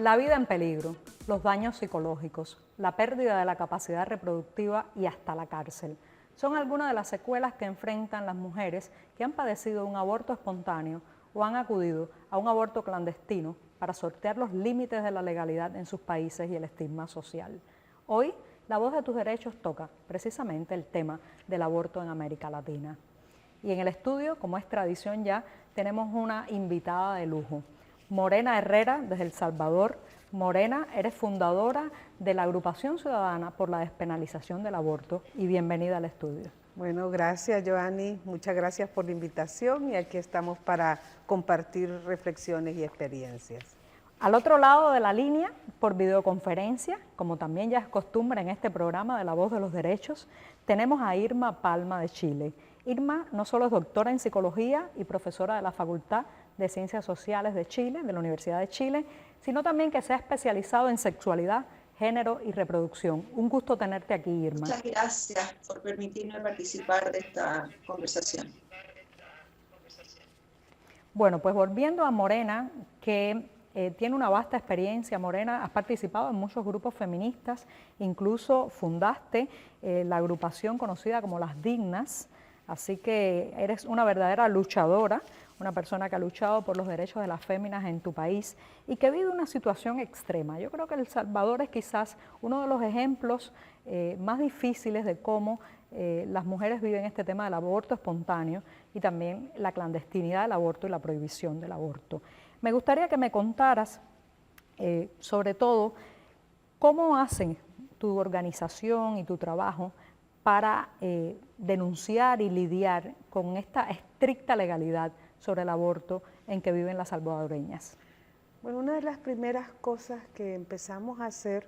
La vida en peligro, los daños psicológicos, la pérdida de la capacidad reproductiva y hasta la cárcel son algunas de las secuelas que enfrentan las mujeres que han padecido un aborto espontáneo o han acudido a un aborto clandestino para sortear los límites de la legalidad en sus países y el estigma social. Hoy, La Voz de tus Derechos toca precisamente el tema del aborto en América Latina. Y en el estudio, como es tradición ya, tenemos una invitada de lujo. Morena Herrera, desde El Salvador. Morena, eres fundadora de la Agrupación Ciudadana por la Despenalización del Aborto y bienvenida al estudio. Bueno, gracias, Joanny. Muchas gracias por la invitación y aquí estamos para compartir reflexiones y experiencias. Al otro lado de la línea, por videoconferencia, como también ya es costumbre en este programa de La Voz de los Derechos, tenemos a Irma Palma de Chile. Irma no solo es doctora en psicología y profesora de la Facultad de Ciencias Sociales de Chile, de la Universidad de Chile, sino también que se ha especializado en sexualidad, género y reproducción. Un gusto tenerte aquí, Irma. Muchas gracias por permitirme participar de esta conversación. Bueno, pues volviendo a Morena, que tiene una vasta experiencia. Morena, has participado en muchos grupos feministas, incluso fundaste la agrupación conocida como Las Dignas, así que eres una verdadera luchadora, una persona que ha luchado por los derechos de las féminas en tu país y que vive una situación extrema. Yo creo que El Salvador es quizás uno de los ejemplos más difíciles de cómo las mujeres viven este tema del aborto espontáneo y también la clandestinidad del aborto y la prohibición del aborto. Me gustaría que me contaras, sobre todo, cómo hacen tu organización y tu trabajo para denunciar y lidiar con esta estricta legalidad sobre el aborto en que viven las salvadoreñas. Bueno, una de las primeras cosas que empezamos a hacer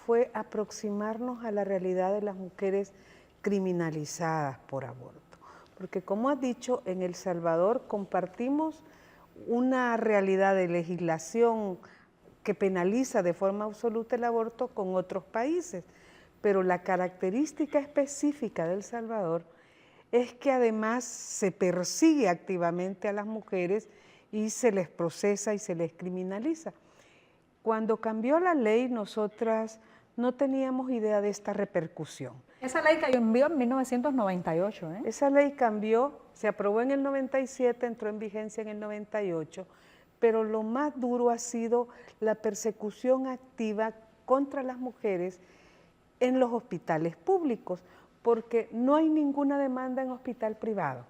fue aproximarnos a la realidad de las mujeres criminalizadas por aborto. Porque como has dicho, en El Salvador compartimos una realidad de legislación que penaliza de forma absoluta el aborto con otros países, pero la característica específica de El Salvador es que además se persigue activamente a las mujeres y se les procesa y se les criminaliza. Cuando cambió la ley, nosotras no teníamos idea de esta repercusión. Esa ley cambió en 1998, ¿eh? Esa ley cambió, se aprobó en el 97, entró en vigencia en el 98, pero lo más duro ha sido la persecución activa contra las mujeres en los hospitales públicos, porque no hay ninguna demanda en hospital privado.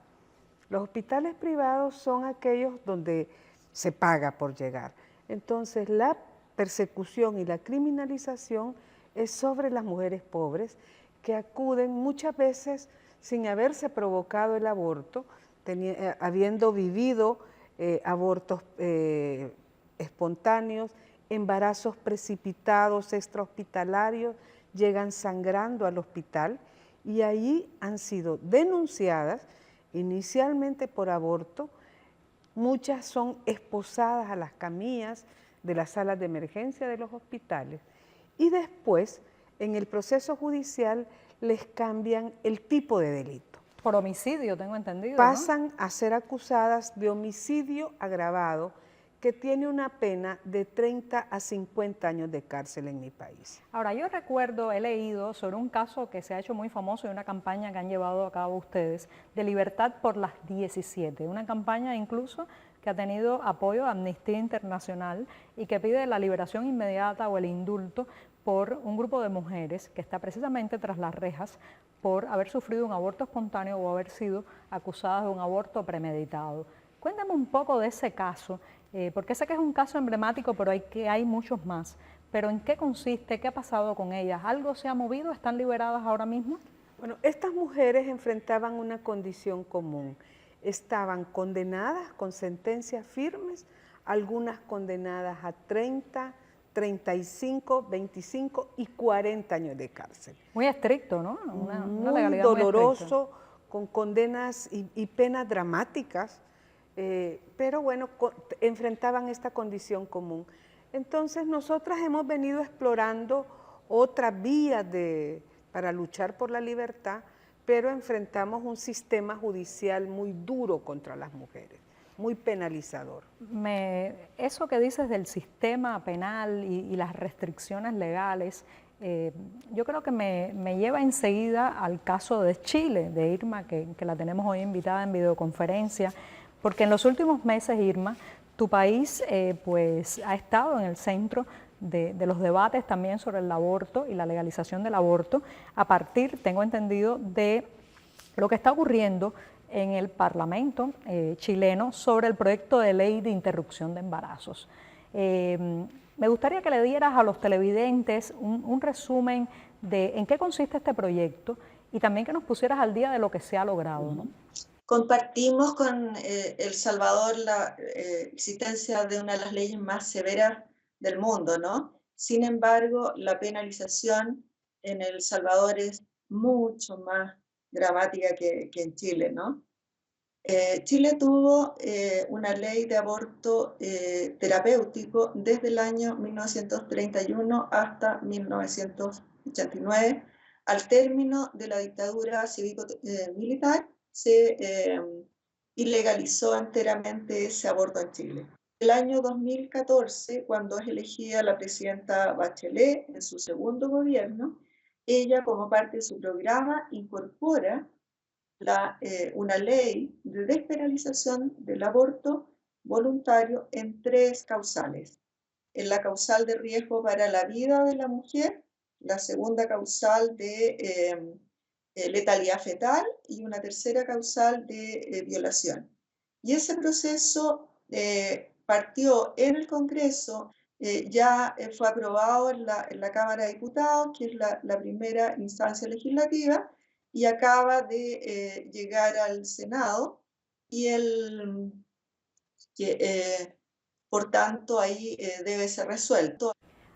Los hospitales privados son aquellos donde se paga por llegar. Entonces, la persecución y la criminalización es sobre las mujeres pobres que acuden muchas veces sin haberse provocado el aborto, habiendo vivido abortos espontáneos, embarazos precipitados, extrahospitalarios, llegan sangrando al hospital y ahí han sido denunciadas inicialmente por aborto. Muchas son esposadas a las camillas de las salas de emergencia de los hospitales y después en el proceso judicial les cambian el tipo de delito. Por homicidio, tengo entendido, Pasan ¿no? a ser acusadas de homicidio agravado, que tiene una pena de 30 a 50 años de cárcel en mi país. Ahora, yo recuerdo, he leído sobre un caso que se ha hecho muy famoso y una campaña que han llevado a cabo ustedes, de Libertad por las 17, una campaña incluso que ha tenido apoyo de Amnistía Internacional y que pide la liberación inmediata o el indulto por un grupo de mujeres que está precisamente tras las rejas por haber sufrido un aborto espontáneo o haber sido acusadas de un aborto premeditado. Cuéntame un poco de ese caso, porque sé que es un caso emblemático, pero hay muchos más. Pero ¿en qué consiste? ¿Qué ha pasado con ellas? ¿Algo se ha movido? ¿Están liberadas ahora mismo? Bueno, estas mujeres enfrentaban una condición común. Estaban condenadas con sentencias firmes, algunas condenadas a 30, 35, 25 y 40 años de cárcel. Muy estricto, ¿no? Una muy legalidad doloroso, con condenas y penas dramáticas, pero bueno, enfrentaban esta condición común. Entonces nosotras hemos venido explorando otras vías para luchar por la libertad, pero enfrentamos un sistema judicial muy duro contra las mujeres. muy penalizador. Eso que dices del sistema penal y las restricciones legales, yo creo que me lleva enseguida al caso de Chile, de Irma, que la tenemos hoy invitada en videoconferencia, porque en los últimos meses, Irma, tu país pues ha estado en el centro de los debates también sobre el aborto y la legalización del aborto, a partir, tengo entendido, de lo que está ocurriendo en el Parlamento chileno sobre el proyecto de ley de interrupción de embarazos. Me gustaría que le dieras a los televidentes un resumen de en qué consiste este proyecto y también que nos pusieras al día de lo que se ha logrado, ¿no? Compartimos con El Salvador la existencia de una de las leyes más severas del mundo, ¿no? Sin embargo, la penalización en El Salvador es mucho más dramática que en Chile, ¿no? Chile tuvo una ley de aborto terapéutico desde el año 1931 hasta 1989. Al término de la dictadura cívico-militar, se ilegalizó enteramente ese aborto en Chile. El año 2014, cuando es elegida la presidenta Bachelet en su segundo gobierno, ella, como parte de su programa, incorpora una ley de despenalización del aborto voluntario en 3 causales. En la causal de riesgo para la vida de la mujer, la segunda causal de letalidad fetal y una tercera causal de violación. Y ese proceso partió en el Congreso, ya fue aprobado en la Cámara de Diputados, que es la primera instancia legislativa, y acaba de llegar al Senado y por tanto ahí debe ser resuelto.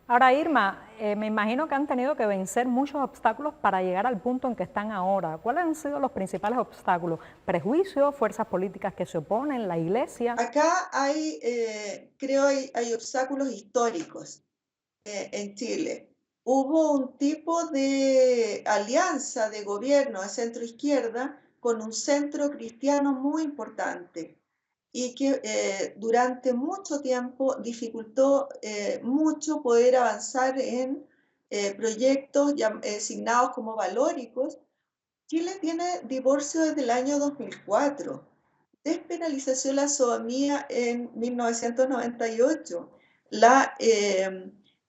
Ahora, Irma, me imagino que han tenido que vencer muchos obstáculos para llegar al punto en que están ahora. ¿Cuáles han sido los principales obstáculos? ¿Prejuicios, fuerzas políticas que se oponen, la iglesia? Acá creo hay obstáculos históricos en Chile. Hubo un tipo de alianza de gobierno de centro-izquierda con un centro cristiano muy importante y que durante mucho tiempo dificultó mucho poder avanzar en proyectos designados como valóricos. Chile tiene divorcio desde el año 2004, despenalizó la sodomía en 1998, la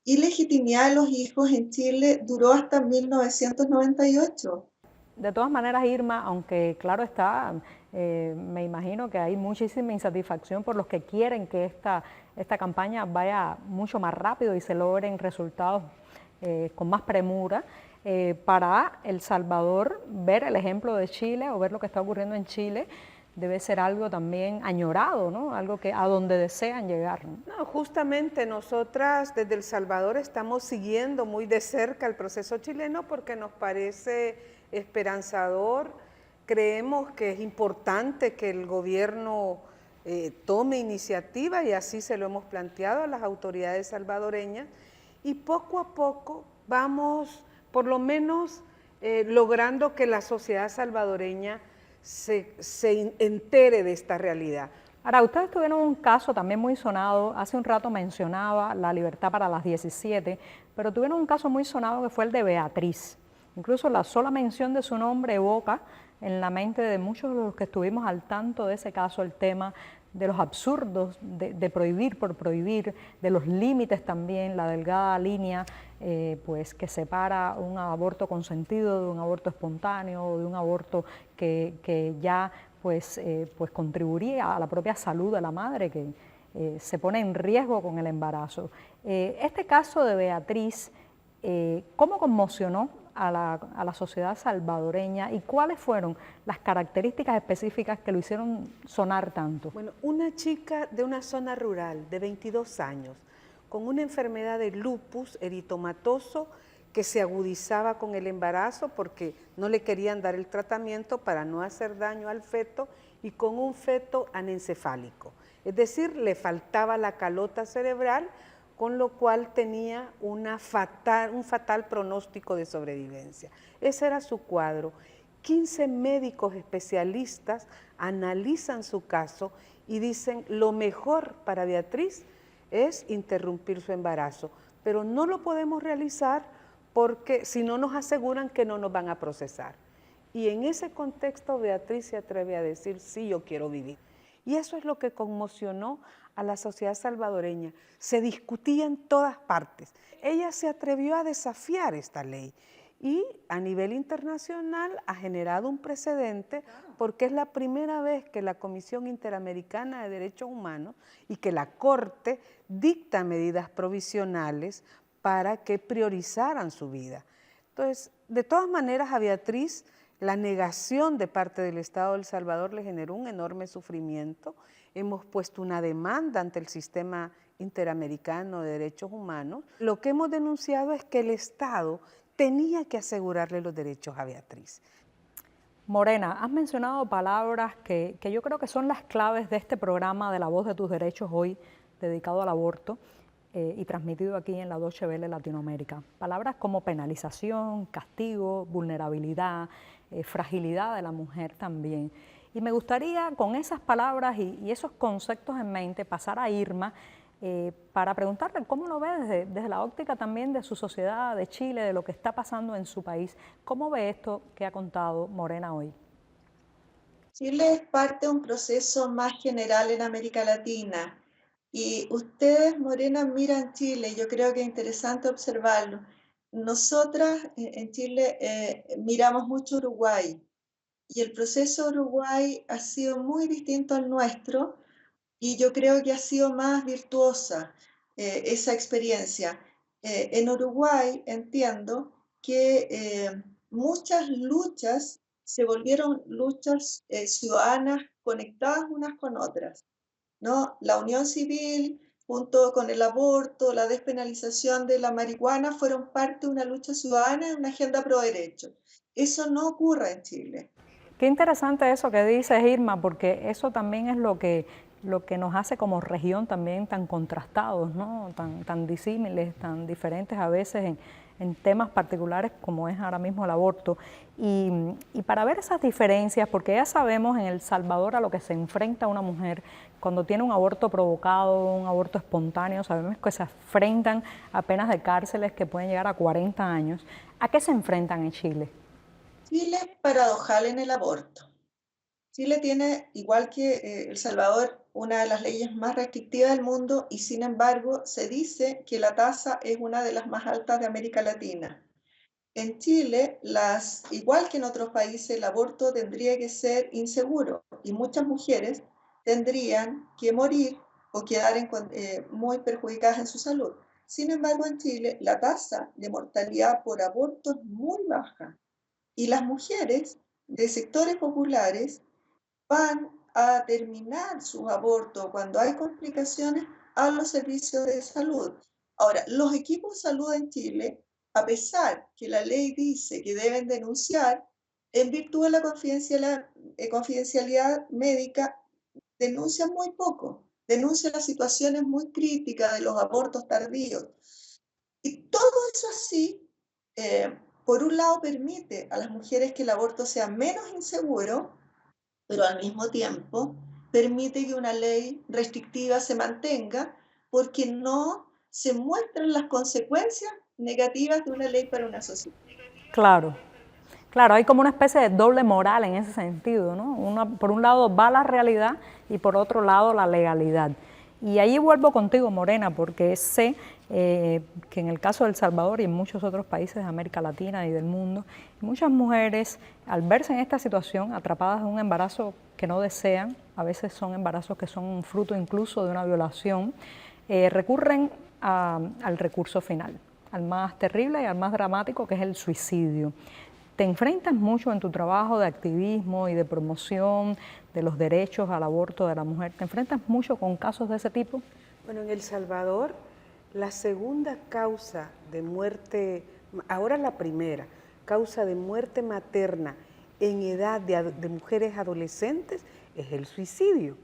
ilegitimidad de los hijos en Chile duró hasta 1998. De todas maneras, Irma, aunque claro está, me imagino que hay muchísima insatisfacción por los que quieren que esta campaña vaya mucho más rápido y se logren resultados con más premura. Para El Salvador, ver el ejemplo de Chile o ver lo que está ocurriendo en Chile debe ser algo también añorado, ¿no? Algo que a donde desean llegar, ¿no? No, justamente nosotras desde El Salvador estamos siguiendo muy de cerca el proceso chileno porque nos parece esperanzador. Creemos que es importante que el gobierno tome iniciativa y así se lo hemos planteado a las autoridades salvadoreñas y poco a poco vamos por lo menos logrando que la sociedad salvadoreña se entere de esta realidad. Ahora, ustedes tuvieron un caso también muy sonado, hace un rato mencionaba la libertad para las 17, pero tuvieron un caso muy sonado que fue el de Beatriz. Incluso la sola mención de su nombre evoca en la mente de muchos de los que estuvimos al tanto de ese caso el tema de los absurdos de prohibir por prohibir, de los límites también, la delgada línea pues que separa un aborto consentido de un aborto espontáneo, de un aborto que ya pues contribuiría a la propia salud de la madre que se pone en riesgo con el embarazo. Este caso de Beatriz, ¿cómo conmocionó a la sociedad salvadoreña y cuáles fueron las características específicas que lo hicieron sonar tanto? Bueno, una chica de una zona rural de 22 años con una enfermedad de lupus eritomatoso que se agudizaba con el embarazo porque no le querían dar el tratamiento para no hacer daño al feto y con un feto anencefálico, es decir, le faltaba la calota cerebral, con lo cual tenía un fatal pronóstico de sobrevivencia. Ese era su cuadro. 15 médicos especialistas analizan su caso y dicen lo mejor para Beatriz es interrumpir su embarazo, pero no lo podemos realizar porque si no nos aseguran que no nos van a procesar. Y en ese contexto Beatriz se atreve a decir, sí, yo quiero vivir. Y eso es lo que conmocionó a la sociedad salvadoreña. Se discutía en todas partes. Ella se atrevió a desafiar esta ley y a nivel internacional ha generado un precedente porque es la primera vez que la Comisión Interamericana de Derechos Humanos y que la Corte dicta medidas provisionales para que priorizaran su vida. Entonces, de todas maneras, a Beatriz la negación de parte del Estado de El Salvador le generó un enorme sufrimiento. Hemos puesto una demanda ante el Sistema Interamericano de Derechos Humanos. Lo que hemos denunciado es que el Estado tenía que asegurarle los derechos a Beatriz. Morena, has mencionado palabras que yo creo que son las claves de este programa de La Voz de tus Derechos hoy, dedicado al aborto y transmitido aquí en la Deutsche Welle Latinoamérica. Palabras como penalización, castigo, vulnerabilidad, fragilidad de la mujer también. Y me gustaría con esas palabras y esos conceptos en mente pasar a Irma para preguntarle cómo lo ve desde la óptica también de su sociedad, de Chile, de lo que está pasando en su país. ¿Cómo ve esto que ha contado Morena hoy? Chile es parte de un proceso más general en América Latina y ustedes, Morena, miran Chile, yo creo que es interesante observarlo. Nosotras en Chile miramos mucho Uruguay y el proceso de Uruguay ha sido muy distinto al nuestro y yo creo que ha sido más virtuosa esa experiencia. En Uruguay entiendo que muchas luchas se volvieron luchas ciudadanas conectadas unas con otras, ¿no? La unión civil, junto con el aborto, la despenalización de la marihuana, fueron parte de una lucha ciudadana y una agenda pro derechos. Eso no ocurre en Chile. Qué interesante eso que dices, Irma, porque eso también es lo que nos hace como región también tan contrastados, ¿no? Tan disímiles, tan diferentes a veces en temas particulares como es ahora mismo el aborto. Y para ver esas diferencias, porque ya sabemos en El Salvador a lo que se enfrenta una mujer cuando tiene un aborto provocado, un aborto espontáneo, sabemos que se enfrentan a penas de cárceles que pueden llegar a 40 años. ¿A qué se enfrentan en Chile? Chile es paradojal en el aborto. Chile tiene, igual que El Salvador, una de las leyes más restrictivas del mundo y sin embargo se dice que la tasa es una de las más altas de América Latina. En Chile, igual que en otros países, el aborto tendría que ser inseguro y muchas mujeres tendrían que morir o quedar muy perjudicadas en su salud. Sin embargo, en Chile, la tasa de mortalidad por aborto es muy baja y las mujeres de sectores populares van a terminar sus abortos cuando hay complicaciones a los servicios de salud. Ahora, los equipos de salud en Chile, a pesar que la ley dice que deben denunciar, en virtud de la confidencialidad médica, denuncian muy poco, denuncian las situaciones muy críticas de los abortos tardíos. Y todo eso así, por un lado, permite a las mujeres que el aborto sea menos inseguro, pero al mismo tiempo permite que una ley restrictiva se mantenga porque no se muestran las consecuencias negativas de una ley para una sociedad. Claro, claro, hay como una especie de doble moral en ese sentido, ¿no? Por un lado va la realidad y por otro lado la legalidad. Y ahí vuelvo contigo, Morena, porque sé que en el caso de El Salvador y en muchos otros países de América Latina y del mundo, muchas mujeres al verse en esta situación, atrapadas en un embarazo que no desean, a veces son embarazos que son fruto incluso de una violación, recurren al recurso final, al más terrible y al más dramático, que es el suicidio. Te enfrentas mucho en tu trabajo de activismo y de promoción de los derechos al aborto de la mujer. ¿Te enfrentas mucho con casos de ese tipo? Bueno, en El Salvador, la segunda causa de muerte, ahora la primera, causa de muerte materna en edad de mujeres adolescentes es el suicidio.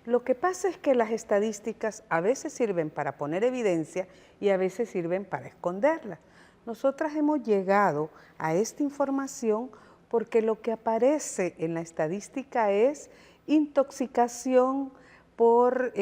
Lo que pasa es que las estadísticas a veces sirven para poner evidencia y a veces sirven para esconderla. Nosotras hemos llegado a esta información porque lo que aparece en la estadística es intoxicación por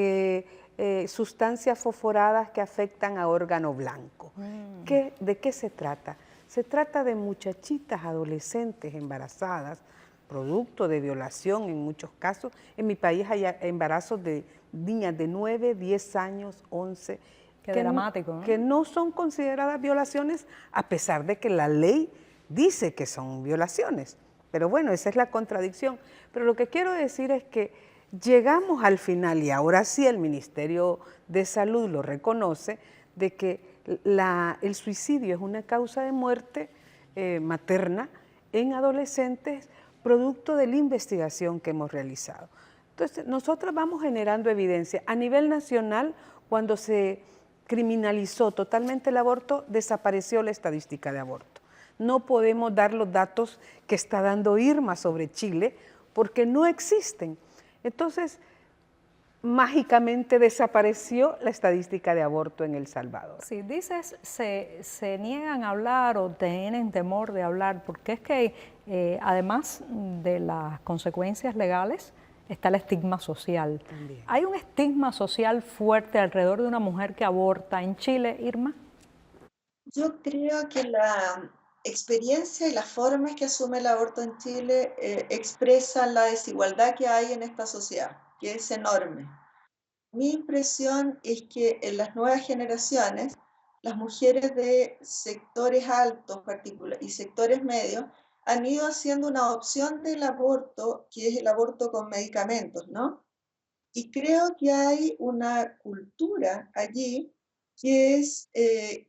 sustancias fosforadas que afectan a órgano blanco. ¿De qué se trata? Se trata de muchachitas adolescentes embarazadas, producto de violación en muchos casos. En mi país hay embarazos de niñas de 9, 10 años, 11. Qué dramático, ¿no? Que no son consideradas violaciones a pesar de que la ley dice que son violaciones. Pero bueno, esa es la contradicción. Pero lo que quiero decir es que llegamos al final, y ahora sí el Ministerio de Salud lo reconoce, de que el suicidio es una causa de muerte materna en adolescentes producto de la investigación que hemos realizado. Entonces, nosotros vamos generando evidencia. A nivel nacional, cuando se criminalizó totalmente el aborto, desapareció la estadística de aborto. No podemos dar los datos que está dando Irma sobre Chile porque no existen. Entonces, mágicamente desapareció la estadística de aborto en El Salvador. Sí, dices, se niegan a hablar o tienen temor de hablar, porque es que además de las consecuencias legales, está el estigma social. También. ¿Hay un estigma social fuerte alrededor de una mujer que aborta en Chile, Irma? Yo creo que la experiencia y las formas que asume el aborto en Chile expresan la desigualdad que hay en esta sociedad, que es enorme. Mi impresión es que en las nuevas generaciones, las mujeres de sectores altos y sectores medios han ido haciendo una opción del aborto, que es el aborto con medicamentos, ¿no? Y creo que hay una cultura allí que es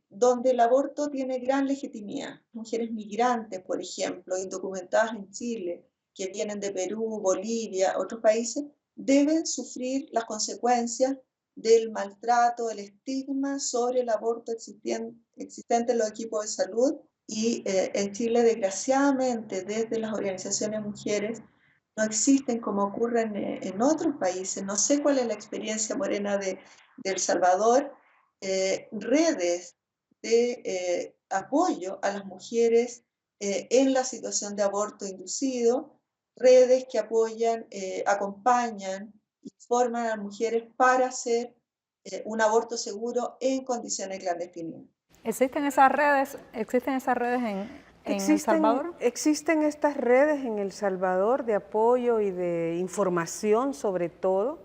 donde el aborto tiene gran legitimidad. Mujeres migrantes, por ejemplo, indocumentadas en Chile, que vienen de Perú, Bolivia, otros países, deben sufrir las consecuencias del maltrato, el estigma sobre el aborto existente en los equipos de salud. Y en Chile, desgraciadamente, desde las organizaciones de mujeres, no existen como ocurren en otros países. No sé cuál es la experiencia, Morena, de El Salvador, redes de apoyo a las mujeres en la situación de aborto inducido, redes que apoyan, acompañan y forman a las mujeres para hacer un aborto seguro en condiciones clandestinas. ¿Existen esas redes en El Salvador? Existen estas redes en El Salvador de apoyo y de información sobre todo.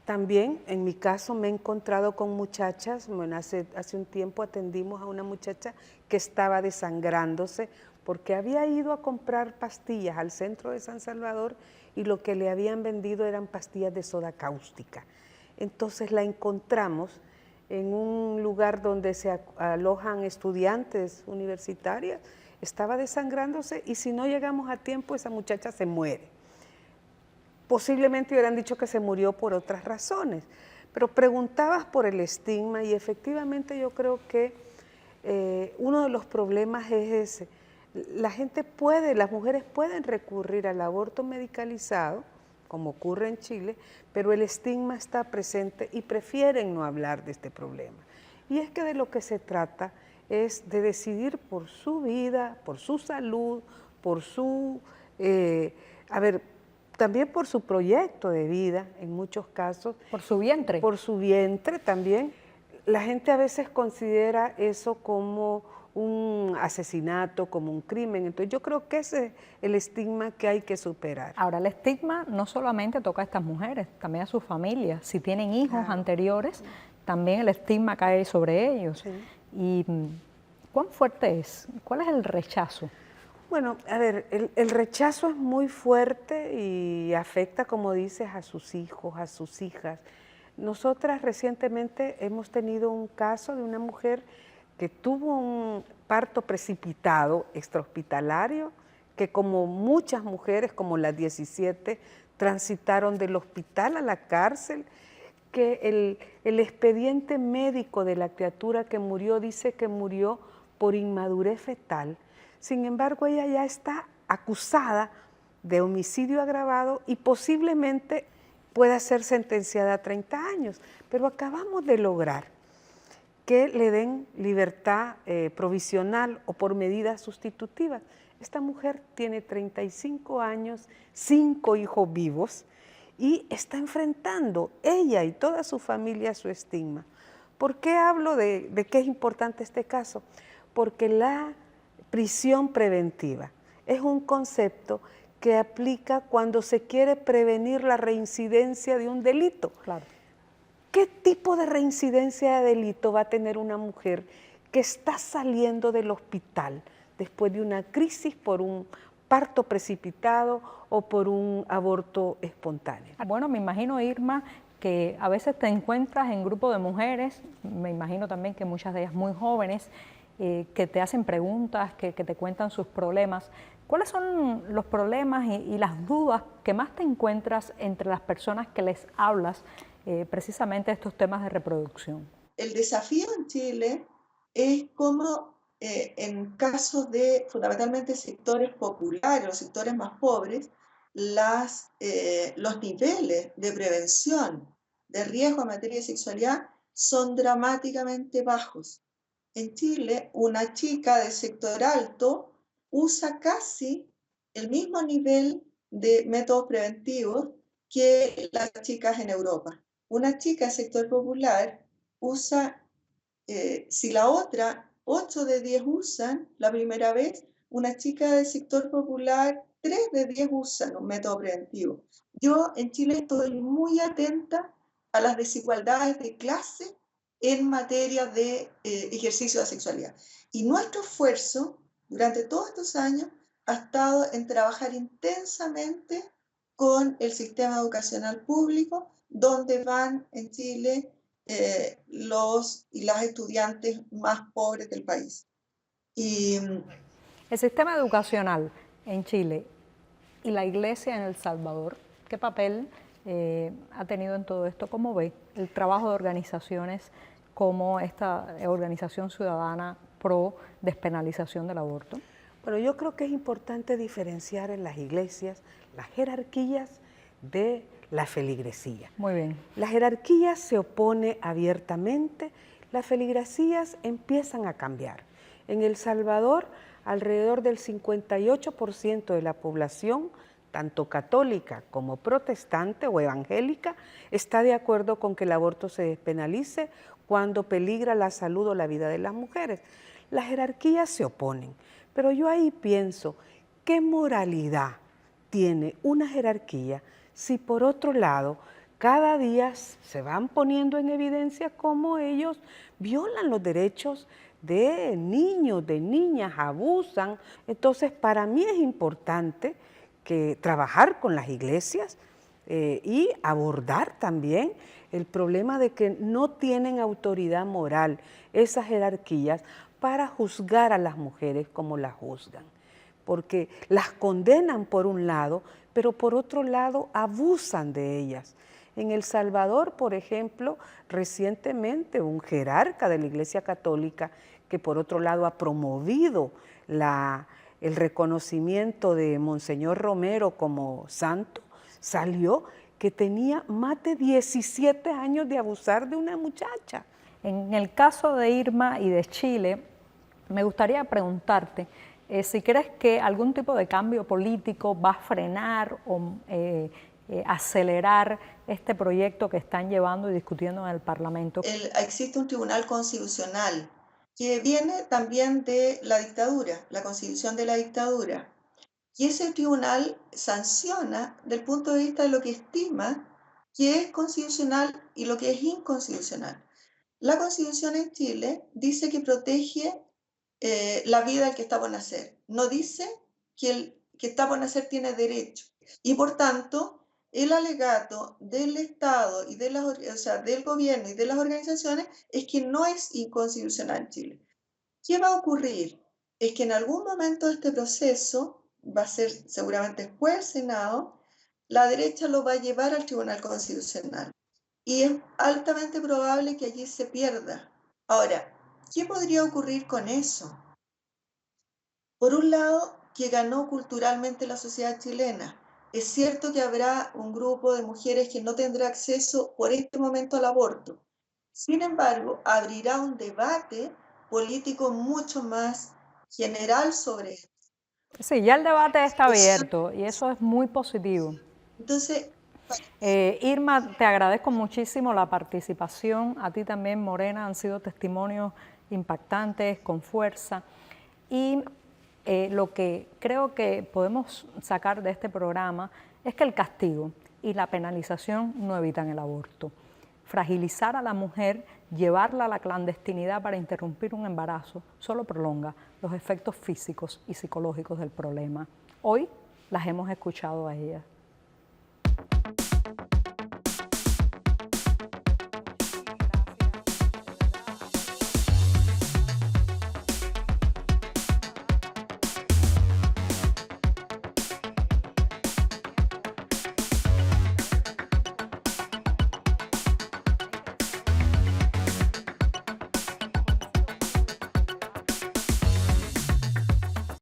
También, en mi caso, me he encontrado con muchachas. Bueno, hace un tiempo atendimos a una muchacha que estaba desangrándose porque había ido a comprar pastillas al centro de San Salvador y lo que le habían vendido eran pastillas de soda cáustica. Entonces la encontramos en un lugar donde se alojan estudiantes universitarias, estaba desangrándose y si no llegamos a tiempo esa muchacha se muere. Posiblemente hubieran dicho que se murió por otras razones, pero preguntabas por el estigma y efectivamente yo creo que uno de los problemas es ese. Las mujeres pueden recurrir al aborto medicalizado, como ocurre en Chile, pero el estigma está presente y prefieren no hablar de este problema. Y es que de lo que se trata es de decidir por su vida, por su salud, por su, también por su proyecto de vida, en muchos casos. Por su vientre. Por su vientre también. La gente a veces considera eso como un asesinato, como un crimen. Entonces yo creo que ese es el estigma que hay que superar. Ahora, el estigma no solamente toca a estas mujeres, también a sus familias. Si tienen hijos anteriores, también el estigma cae sobre ellos. Sí. ¿Y cuán fuerte es? ¿Cuál es el rechazo? Bueno, a ver, el rechazo es muy fuerte y afecta, como dices, a sus hijos, a sus hijas. Nosotras recientemente hemos tenido un caso de una mujer que tuvo un parto precipitado extrahospitalario, que como muchas mujeres, como las 17, transitaron del hospital a la cárcel, que el expediente médico de la criatura que murió dice que murió por inmadurez fetal. Sin embargo, ella ya está acusada de homicidio agravado y posiblemente pueda ser sentenciada a 30 años, pero acabamos de lograr que le den libertad provisional o por medidas sustitutivas. Esta mujer tiene 35 años, 5 hijos vivos y está enfrentando ella y toda su familia su estigma. ¿Por qué hablo de qué es importante este caso? Porque la prisión preventiva es un concepto que aplica cuando se quiere prevenir la reincidencia de un delito. Claro. ¿Qué tipo de reincidencia de delito va a tener una mujer que está saliendo del hospital después de una crisis por un parto precipitado o por un aborto espontáneo? Bueno, me imagino, Irma, que a veces te encuentras en grupo de mujeres, me imagino también que muchas de ellas muy jóvenes, que te hacen preguntas, que te cuentan sus problemas. ¿Cuáles son los problemas y las dudas que más te encuentras entre las personas que les hablas precisamente de estos temas de reproducción? El desafío en Chile es cómo en casos de fundamentalmente sectores populares, los sectores más pobres, los niveles de prevención de riesgo en materia de sexualidad son dramáticamente bajos. En Chile, una chica de sector alto usa casi el mismo nivel de métodos preventivos que las chicas en Europa. Una chica de sector popular usa, si la otra, 8 de 10 usan la primera vez, una chica del sector popular, 3 de 10 usan un método preventivo. Yo en Chile estoy muy atenta a las desigualdades de clase en materia de ejercicio de sexualidad. Y nuestro esfuerzo durante todos estos años ha estado en trabajar intensamente con el sistema educacional público, donde van en Chile los y las estudiantes más pobres del país. Y El sistema educacional en Chile y la iglesia en El Salvador, ¿qué papel ha tenido en todo esto? ¿Cómo ve el trabajo de organizaciones como esta organización ciudadana pro despenalización del aborto? Bueno, yo creo que es importante diferenciar en las iglesias las jerarquías de la feligresía. Muy bien. La jerarquía se opone abiertamente, las feligresías empiezan a cambiar. En El Salvador, alrededor del 58% de la población, tanto católica como protestante o evangélica, está de acuerdo con que el aborto se despenalice cuando peligra la salud o la vida de las mujeres. Las jerarquías se oponen, pero yo ahí pienso, ¿qué moralidad tiene una jerarquía si por otro lado cada día se van poniendo en evidencia cómo ellos violan los derechos de niños, de niñas, abusan? Entonces, para mí es importante que trabajar con las iglesias y abordar también el problema de que no tienen autoridad moral esas jerarquías para juzgar a las mujeres como las juzgan, porque las condenan por un lado, pero por otro lado abusan de ellas. En El Salvador, por ejemplo, recientemente un jerarca de la Iglesia Católica, que por otro lado ha promovido el reconocimiento de Monseñor Romero como santo, salió que tenía más de 17 años de abusar de una muchacha. En el caso de Irma y de Chile, me gustaría preguntarte si crees que algún tipo de cambio político va a frenar o acelerar este proyecto que están llevando y discutiendo en el Parlamento. Existe un tribunal constitucional que viene también de la dictadura, la constitución de la dictadura. Y ese tribunal sanciona del punto de vista de lo que estima que es constitucional y lo que es inconstitucional. La Constitución en Chile dice que protege la vida del que está por nacer. No dice que el que está por nacer tiene derecho. Y por tanto, el alegato del Estado y de del gobierno y de las organizaciones es que no es inconstitucional en Chile. ¿Qué va a ocurrir? Es que en algún momento de este proceso, va a ser seguramente después del Senado, la derecha lo va a llevar al Tribunal Constitucional. Y es altamente probable que allí se pierda. Ahora, ¿qué podría ocurrir con eso? Por un lado, que ganó culturalmente la sociedad chilena. Es cierto que habrá un grupo de mujeres que no tendrá acceso por este momento al aborto. Sin embargo, abrirá un debate político mucho más general sobre esto. Sí, ya el debate está abierto y eso es muy positivo. Entonces, Irma, te agradezco muchísimo la participación. A ti también, Morena, han sido testimonios impactantes, con fuerza. Y lo que creo que podemos sacar de este programa es que el castigo y la penalización no evitan el aborto. Fragilizar a la mujer, llevarla a la clandestinidad para interrumpir un embarazo, solo prolonga los efectos físicos y psicológicos del problema. Hoy las hemos escuchado a ellas.